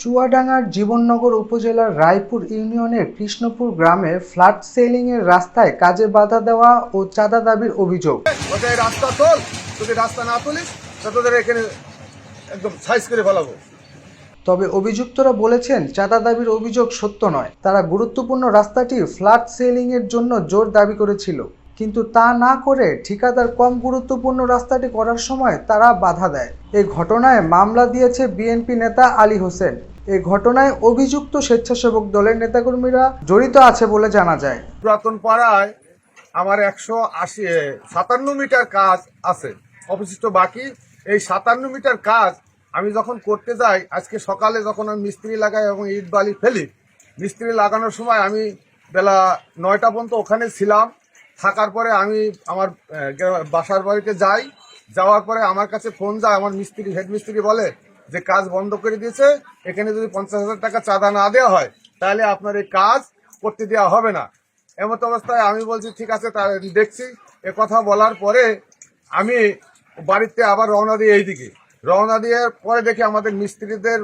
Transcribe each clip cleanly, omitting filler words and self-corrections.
চুয়াডাঙ্গার জীবননগর উপজেলার রায়পুর ইউনিয়নের কৃষ্ণপুর গ্রামে ফ্ল্যাট সেলিং এর রাস্তায় কাজে বাধা দেওয়া ও চাঁদা দাবির অভিযোগ। রাস্তা তোল, যদি রাস্তা না তুলিস তোদের এখানে একদম সাইজ করে ফেলাবো। তবে অভিযুক্তরা বলেছেন চাঁদা দাবির অভিযোগ সত্য নয়। তারা গুরুত্বপূর্ণ রাস্তাটি ফ্ল্যাট সেলিং এর জন্য জোর দাবি করেছিল, কিন্তু তা না করে ঠিকাদার কম গুরুত্বপূর্ণ রাস্তাটি করার সময় তারা বাধা দেয়। এই ঘটনায় মামলা দিয়েছে বিএনপি নেতা আলী হোসেন। এই ঘটনায় অভিযুক্ত স্বেচ্ছাসেবক দলের নেতাকর্মীরা জড়িত আছে বলে জানা যায়। পুরাতন পাড়ায় আমার 157 মিটার কাজ আছে অবশিষ্ট, বাকি এই 57 মিটার কাজ আমি যখন করতে যাই, আজকে সকালে যখন আমি মিস্ত্রি লাগাই এবং ইট বালি ফেলি, মিস্ত্রি লাগানোর সময় আমি বেলা 9টা পর্যন্ত ওখানে ছিলাম। থাকার পরে আমি আমার বাসার বাড়িতে যাই, যাওয়ার পরে আমার কাছে ফোন যায়, আমার মিস্ত্রি হেড মিস্ত্রি বলে যে কাজ বন্ধ করে দিয়েছে, এখানে যদি 50,000 টাকা চাঁদা না দেওয়া হয় তাহলে আপনার এই কাজ করতে দেওয়া হবে না। এমত অবস্থায় আমি বলছি ঠিক আছে, তাহলে দেখছি। এ কথা বলার পরে আমি বাড়িতে আবার রওনা দিই, এইদিকে রওনা দিয়ে পরে দেখি আমাদের মিস্ত্রিদের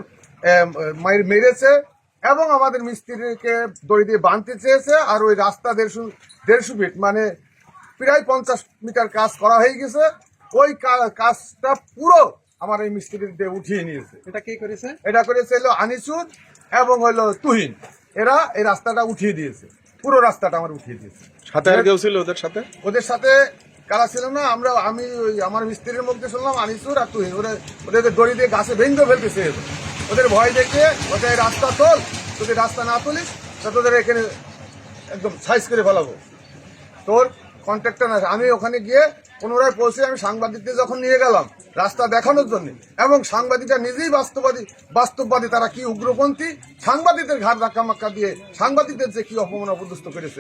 মেরেছে এবং আমাদের মিস্ত্রিকে দড়ি দিয়ে বাঁধতে চেয়েছে। আর ওই রাস্তা 150 ফিট মানে প্রায় 50 মিটার কাজ করা হয়ে গেছে, ওই কাজটা পুরো আমার এই মিস্ত্রিদের উঠিয়ে নিয়েছে। এটা কে করেছে? এটা করেছে হলো আনিসুর এবং হলো তুহিন। এরা এই রাস্তাটা উঠিয়ে দিয়েছে, পুরো রাস্তাটা আমার উঠিয়ে দিয়েছে। সাথে আর কেউ ছিল ওদের সাথে? ওদের সাথে কারা ছিল না, আমি ওই আমার মিস্ত্রির মধ্যে শুনলাম আনিসুর আর তুহিন। ওদের দড়ি দিয়ে গাছে ভেঙে ফেলতেছে। ওদের ভয় দেখে ওদের রাস্তা তোল, যদি রাস্তা না তুলিস তোদের এখানে একদম সাইজ করে ফেলাবো। তোর কন্ট্রাক্টর আছে। আমি ওখানে গিয়ে পুনরায় পৌঁছে আমি সাংবাদিকদের যখন নিয়ে গেলাম রাস্তা দেখানোর জন্য, এবং সাংবাদিকরা নিজেই বাস্তববাদী, তারা কি উগ্রপন্থী, সাংবাদিকদের ঘাট ধাক্কা মাক্কা দিয়ে সাংবাদিকদের যে কি অপমান অপদস্থ করেছে।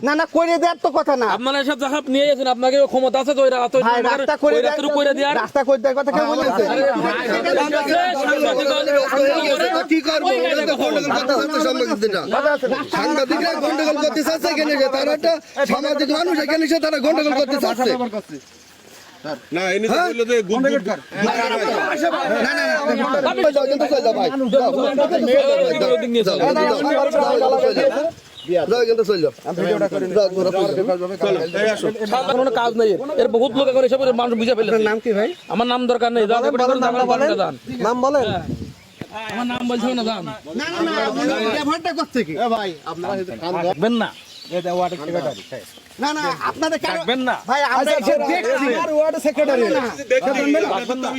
না না করে দেওয়ার তো কথা না, আপনারা এসব জায়গা নিয়ে গেছেন, আপনাকে ক্ষমতা আছে তো রাস্তা করে দেওয়ার রাস্তা করে দেওয়ার কথা কেউ বলেছে? কি করবো? সাংবাদিকরা গন্ডগোল করতে চাচ্ছে এখানে, তারা একটা সামাজিক মানুষ, এখানে এসে তারা গন্ডগোল করতে চাচ্ছে। না এনে বললো যে কাজ নেই, এর বহুত লোক এখন এসব মানুষ বুঝে ফেলে। নাম কি ভাই? আমার নাম দরকার নেই, নাম বলেন। আমার নাম বলছে না, জান ব্যবহারটা করছে কি ভাই? আপনারা থাকবেন না, না না আপনাদের থাকবেন না ভাই, আমরা দেখছি আর ওয়ার্ড সেক্রেটারি দেখবেন না।